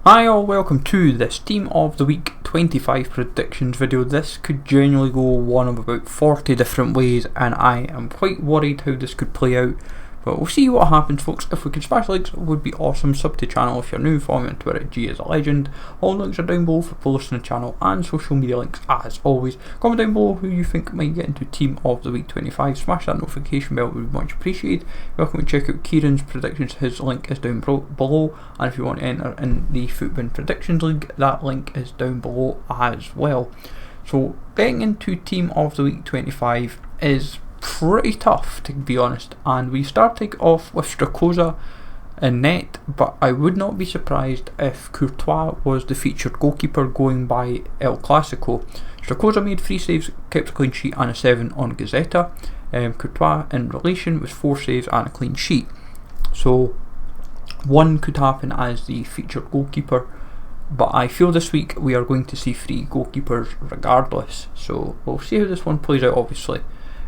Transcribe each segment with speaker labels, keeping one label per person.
Speaker 1: Hi all, welcome to this Team of the Week 25 predictions video. This could genuinely go one of about 40 different ways and I am quite worried how this could play out. But we'll see what happens, folks. If we can smash likes, it would be awesome. Sub to the channel if you're new, follow me on Twitter, G is a legend. All links are down below for posts on the channel and social media links as always. Comment down below who you think might get into Team of the Week 25. Smash that notification bell, would be much appreciated. You're welcome to check out Kieran's predictions, his link is down below. And if you want to enter in the Footbin Predictions League, that link is down below as well. So getting into Team of the Week 25 is pretty tough, to be honest, and we started off with Kroos in net, but I would not be surprised if Courtois was the featured goalkeeper going by El Clasico. Kroos made 3 saves, kept a clean sheet and a 7 on Gazzetta. Courtois in relation was 4 saves and a clean sheet, so one could happen as the featured goalkeeper, but I feel this week we are going to see 3 goalkeepers regardless, so we'll see how this one plays out. Obviously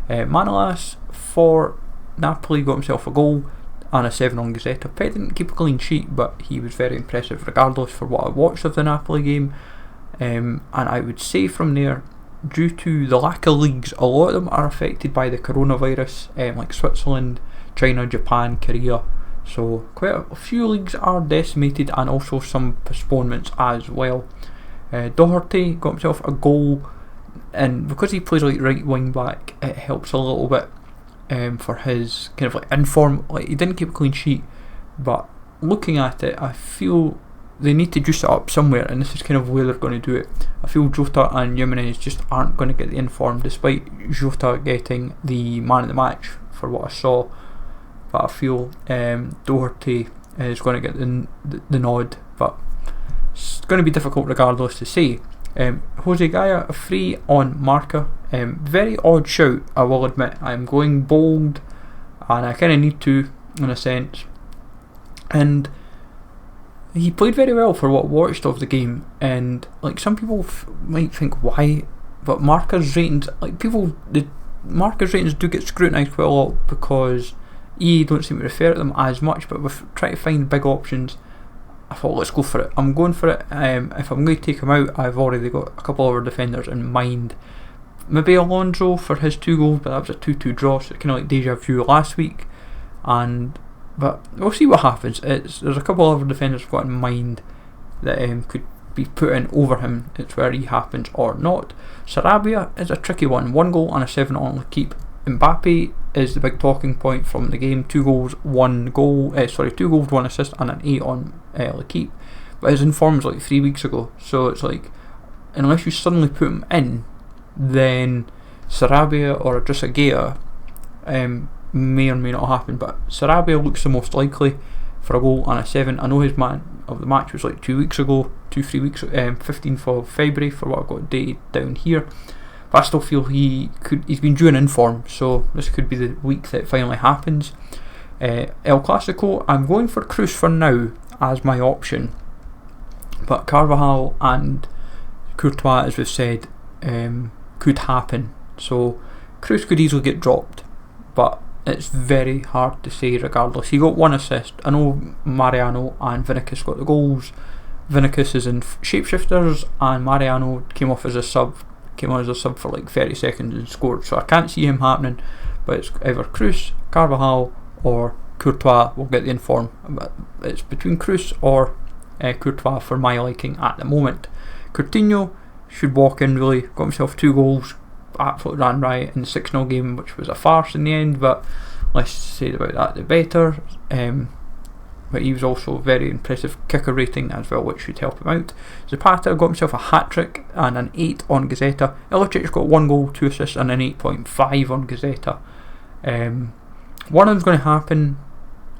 Speaker 1: Manolas for Napoli got himself a goal and a 7 on Gazzetta. Pet didn't keep a clean sheet, but he was very impressive regardless for what I watched of the Napoli game. And I would say from there, due to the lack of leagues, a lot of them are affected by the coronavirus, like Switzerland, China, Japan, Korea. So quite a few leagues are decimated and also some postponements as well. Doherty got himself a goal, and because he plays like right wing back, it helps a little bit for his kind of like inform. Like, he didn't keep a clean sheet, but looking at it, I feel they need to juice it up somewhere, and this is kind of where they're going to do it. I feel Jota and Jimenez just aren't going to get the inform, despite Jota getting the man of the match for what I saw. But I feel Doherty is going to get the nod, but it's going to be difficult regardless to say. Jose Gaya, a 3 on Marca. Very odd shout, I will admit. I'm going bold and I kind of need to, in a sense, and he played very well for what I watched of the game. And like, some people might think why, but Marca's ratings, like Marca's ratings do get scrutinised quite a lot because EA don't seem to refer to them as much, but with trying to find big options, I thought let's go for it. I'm going for it. If I'm going to take him out, I've already got a couple of other defenders in mind. Maybe Alonso for his 2 goals, but that was a 2-2 draw, so it's kind of like deja vu last week. But we'll see what happens. There's a couple of other defenders I've got in mind that could be put in over him. It's where he happens or not. Sarabia is a tricky one. 1 goal and a 7 on L'Equipe. Mbappe is the big talking point from the game. 2 goals, 1 assist and an 8 on L'Equipe. But his inform was like 3 weeks ago, so it's like, unless you suddenly put him in, then Sarabia or Idrissa Gueye may or may not happen. But Sarabia looks the most likely for a goal and a 7. I know his man of the match was like 3 weeks ago, 15th of February for what I've got dated down here. But I still feel he's been due an inform, so this could be the week that finally happens. El Clasico, I'm going for Kroos for now as my option, but Carvajal and Courtois, as we've said, could happen. So Kroos could easily get dropped, but it's very hard to say regardless. He got 1 assist. I know Mariano and Vinicius got the goals. Vinicius is in Shapeshifters and Mariano came on as a sub for like 30 seconds and scored, so I can't see him happening. But it's either Kroos, Carvajal or Courtois will get the inform. But it's between Kroos or Courtois for my liking at the moment. Coutinho should walk in, really. Got himself 2 goals, absolutely ran riot in the 6-0 game, which was a farce in the end, but less said about that the better. But he was also very impressive kicker rating as well, which should help him out. Zapata got himself a hat-trick and an 8 on Gazzetta. Ilicic got 1 goal, 2 assists and an 8.5 on Gazzetta. One of them's going to happen.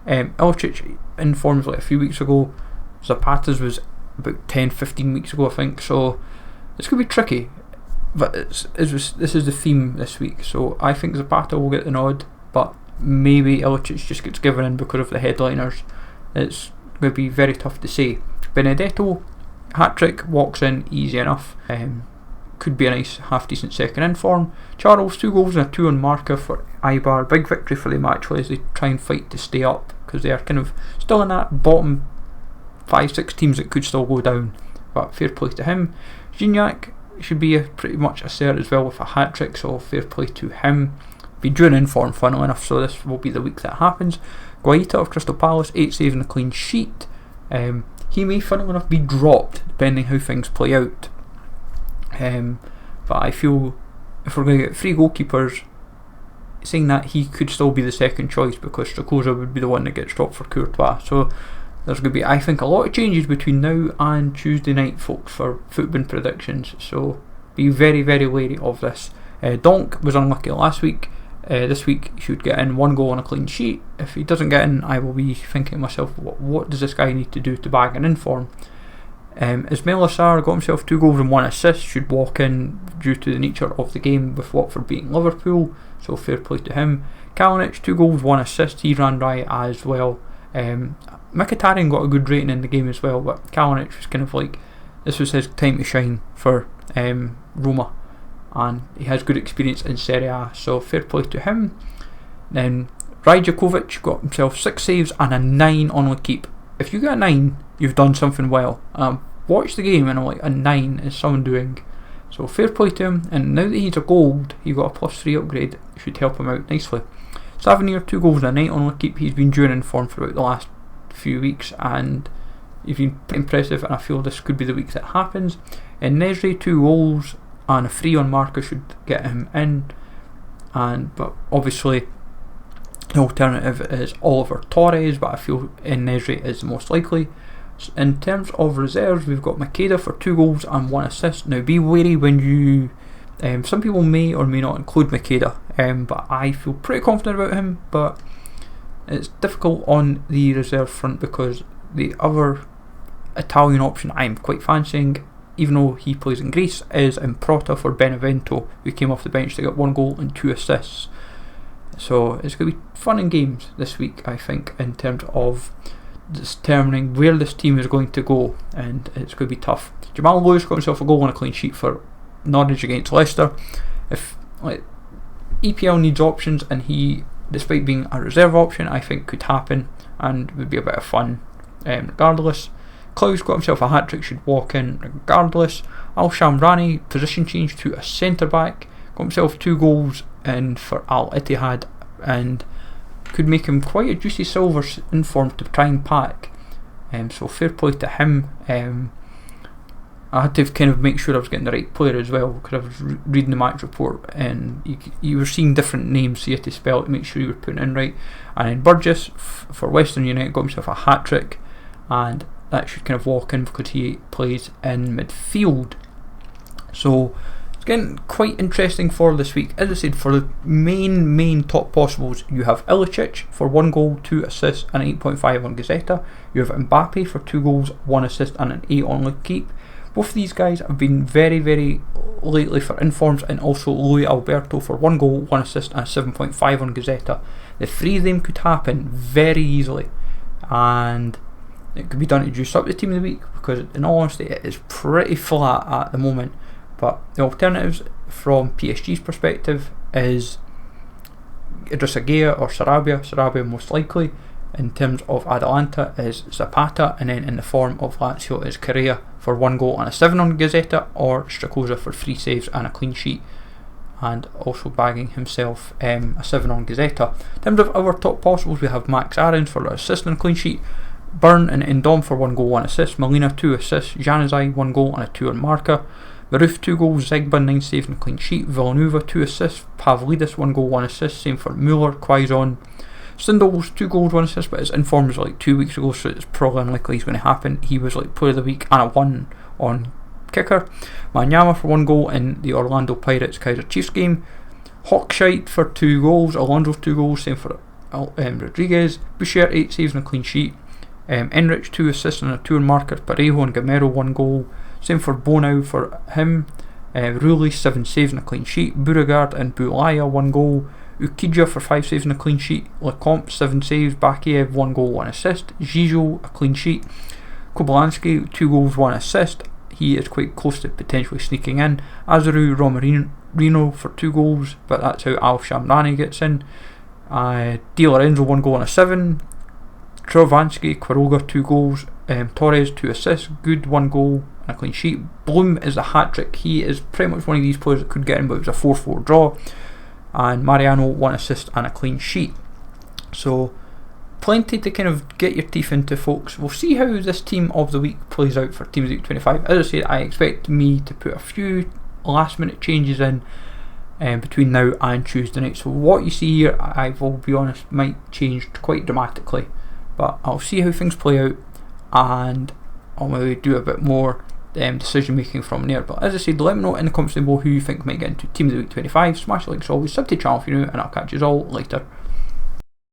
Speaker 1: Ilicic informed like a few weeks ago. Zapata's was about 10-15 weeks ago, I think, so it's going to be tricky. But this is the theme this week, so I think Zapata will get the nod, but maybe Ilicic just gets given in because of the headliners. It's going to be very tough to say. Benedetto, hat-trick, walks in easy enough. Could be a nice half-decent second inform. Charles, 2 goals and a 2 on Marca for Eibar. Big victory for them actually as they try and fight to stay up, because they are kind of still in that bottom 5-6 teams that could still go down, but fair play to him. Gignac should be pretty much a cert as well with a hat-trick, so fair play to him. Been due in form, funnily enough, so this will be the week that happens. Guaita of Crystal Palace, 8 saves and a clean sheet. He may, funnily enough, be dropped depending how things play out. But I feel if we're going to get 3 goalkeepers, saying that he could still be the second choice, because Strakosza would be the one that gets dropped for Courtois. So there's going to be, I think, a lot of changes between now and Tuesday night, folks, for football predictions. So be very, very wary of this. Donk was unlucky last week. This week he should get in 1 goal and a clean sheet. If he doesn't get in, I will be thinking to myself, what does this guy need to do to bag an inform? Ismail Assar got himself 2 goals and 1 assist, should walk in due to the nature of the game with Watford beating Liverpool, so fair play to him. Kalinic, 2 goals, 1 assist, he ran right as well. Mkhitaryan got a good rating in the game as well, but Kalinic was kind of like, this was his time to shine for Roma, and he has good experience in Serie A, so fair play to him. Then Rajakovic got himself 6 saves and a 9 on the keep. If you get a 9, you've done something well. Watch the game and I'm like, a 9 is someone doing. So fair play to him, and now that he's a gold, he got a +3 upgrade, should help him out nicely. Savanier, 2 goals and a 9 on the keep. He's been due in form for about the last few weeks, and he's been pretty impressive, and I feel this could be the week that happens. And Nesri, 2 goals and a 3 on marker should get him in. But obviously the alternative is Oliver Torres, but I feel Nesri is the most likely. In terms of reserves, we've got Makeda for 2 goals and 1 assist. Now be wary when you some people may or may not include Makeda, but I feel pretty confident about him, but it's difficult on the reserve front because the other Italian option I'm quite fancying, even though he plays in Greece, is Improta for Benevento, who came off the bench to get 1 goal and 2 assists. So it's going to be fun and games this week, I think, in terms of determining where this team is going to go, and it's going to be tough. Jamal Lewis got himself a goal and a clean sheet for Norwich against Leicester. If EPL needs options, and he, despite being a reserve option, I think could happen and would be a bit of fun regardless. Klaus got himself a hat-trick, should walk in regardless. Al Shamrani, position change to a centre back, got himself 2 goals in for Al Ittihad, and could make him quite a juicy silver inform to try and pack. So fair play to him. I had to kind of make sure I was getting the right player as well, because I was reading the match report and you were seeing different names, so you had to spell it to make sure you were putting it in right. And then Burgess for Western United got himself a hat-trick, and that should kind of walk in because he plays in midfield. So it's getting quite interesting for this week. As I said, for the main top possibles, you have Ilicic for 1 goal, 2 assists and 8.5 on Gazzetta. You have Mbappe for 2 goals, 1 assist and an 8 on the keep. Both of these guys have been very, very lately for informs, and also Louis Alberto for 1 goal, 1 assist and a 7.5 on Gazzetta. The 3 of them could happen very easily, and it could be done to juice up the team of the week, because in all honesty it is pretty flat at the moment. But the alternatives from PSG's perspective is Idrissa Gueye or Sarabia. Sarabia most likely. In terms of Atalanta is Zapata, and then in the form of Lazio is Correa for 1 goal and a 7 on Gazzetta, or Strakosza for 3 saves and a clean sheet, and also bagging himself a 7 on Gazzetta. In terms of our top possibles, we have Max Aarons for an assist and a clean sheet, Byrne and Ndom for 1 goal, 1 assist, Molina 2 assists, Januzaj 1 goal and a 2 on marker, Maruf 2 goals, Zegba 9 saves and a clean sheet, Villanueva 2 assists, Pavlidis 1 goal, 1 assist, same for Muller, Quaison, Stindl's 2 goals, 1 assist, but his inform was like 2 weeks ago, so it's probably unlikely he's going to happen. He was like player of the week and a 1 on kicker. Manyama for 1 goal in the Orlando Pirates Kaiser Chiefs game. Hawkshite for 2 goals, Alonso's 2 goals, same for Rodriguez. Boucher 8 saves and a clean sheet. Enrich 2 assists and a 2 on marker. Parejo and Gamero 1 goal, same for Bonau for him. Rulli 7 saves and a clean sheet. Beauregard and Boulaya 1 goal. Ukidja for 5 saves and a clean sheet. Lecomte 7 saves. Bakiev 1 goal, 1 assist. Zizou a clean sheet. Kobylanski 2 goals, 1 assist. He is quite close to potentially sneaking in. Azaru Romarino for 2 goals, but that's how Al Shamrani gets in. Di Lorenzo 1 goal and a 7. Trovansky, Quiroga 2 goals. Torres 2 assists, Good 1 goal and a clean sheet. Bloom is a hat-trick. He is pretty much one of these players that could get him, but it was a 4-4 draw. And Mariano 1 assist and a clean sheet. So plenty to kind of get your teeth into, folks. We'll see how this team of the week plays out for Team of the Week 25. As I said, I expect me to put a few last minute changes in between now and Tuesday night. So what you see here, I will be honest, might change quite dramatically. But I'll see how things play out, and I'll maybe do a bit more decision making from there. But as I said, let me know in the comments below who you think might get into Team of the Week 25. Smash the like as always, sub to the channel if you're new, and I'll catch you all later.